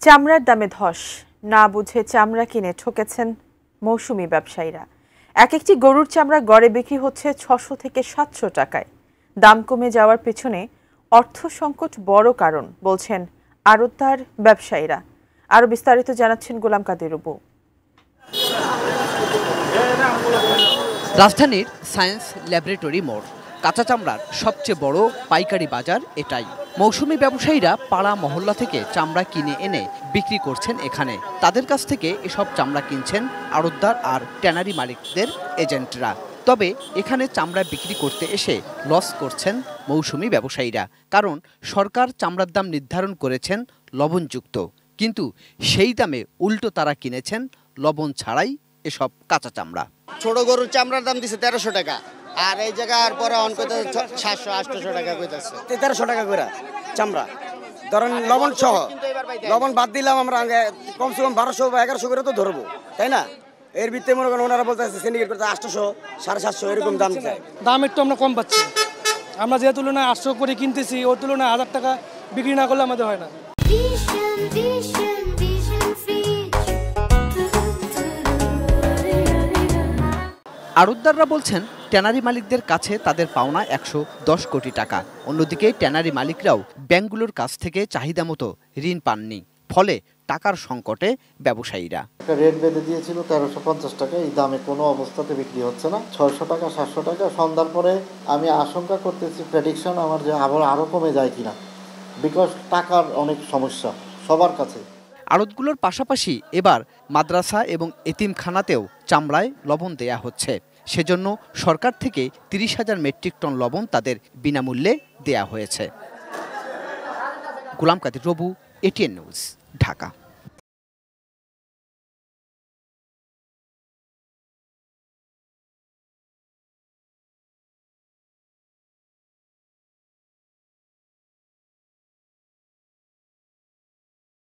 চামড়ার দামে ধস, না বুঝে চামড়া কিনে ঠকেছেন মৌসুমি ব্যবসায়ীরা। এক একটি গরুর চামড়া গড়ে বিক্রি হচ্ছে ৬০০ থেকে ৭০০ টাকায়। দাম কমে যাওয়ার পেছনে অর্থ সংকট বড় কারণ বলছেন আড়তদার ব্যবসায়ীরা। আরও বিস্তারিত জানাচ্ছেন গোলাম কাদের রুবু। রাজধানীর সায়েন্স ল্যাবরেটরি মোড়, কাঁচা চামড়ার সবচেয়ে বড় পাইকারি বাজার এটাই। মৌসুমি ব্যবসায়ীরা পাড়া মহল্লা থেকে চামড়া কিনে এনে বিক্রি করছেন এখানে। তাদের কাছ থেকে এসব চামড়া কিনছেন আড়তদার আর ট্যানারি মালিকদের এজেন্টরা। তবে এখানে চামড়া বিক্রি করতে এসে লস করছেন মৌসুমি ব্যবসায়ীরা, কারণ সরকার চামড়ার দাম নির্ধারণ করেছেন লবণযুক্ত, কিন্তু সেই দামে উল্টো তারা কিনেছেন লবণ ছাড়াই এসব কাঁচা চামড়া। ছোট গরুর চামড়ার দাম দিছে ১৩০০ টাকা, আর এই জায়গার পরে অন কইতে ৭০০-৮০০ টাকা কইতাছে। ১৩০০ টাকা করে চামড়া, ধরেন লবণ সহ। লবণ বাদ দিলাম আমরা কমসে কম ১২০০ বা ১১০০ করে তো ধরবো, তাই না? এর ভিত্তিতে মনে করেন ওনারা বলতেছে সিন্ডিকেট করতে ৮০০, ৭৫০ এরকম দাম চাই। দাম একটু আমরা কম পাচ্ছি। আমরা যে তুলনায় ৮০০ করে কিনতেছি ওই তুলনায় ১০০০ টাকা বিক্রি না করলে আমাদের হয় না। আড়তদাররা বলছেন ট্যানারি মালিকদের কাছে তাদের পাওনা ১১০ কোটি টাকা। অন্যদিকে ট্যানারি মালিকরাও ব্যাংকগুলোর কাছ থেকে চাহিদা মতো ঋণ পাননি, ফলে টাকার সংকটে ব্যবসায়ীরা। রেট বেঁধে দিয়েছিল ১৩৫০ টাকা, এই দামে কোনো অবস্থাতে বিক্রি হচ্ছে না। ৬০০ টাকা ৭০০ টাকা সন্ধ্যার পরে আমি আশঙ্কা করতেছি, প্রেডিকশন আমার যে আরও কমে যায় কিনা, বিকজ টাকার অনেক সমস্যা সবার কাছে। আড়তগুলোর পাশাপাশি এবার মাদ্রাসা এবং এতিমখানাতেও চামড়ায় লবণ দেয়া হচ্ছে। সেজন্য সরকার থেকে ৩০,০০০ মেট্রিক টন লবণ তাদের বিনামূল্যে দেয়া হয়েছে। গোলাম কাদের রবু, এটিএন নিউজ, ঢাকা।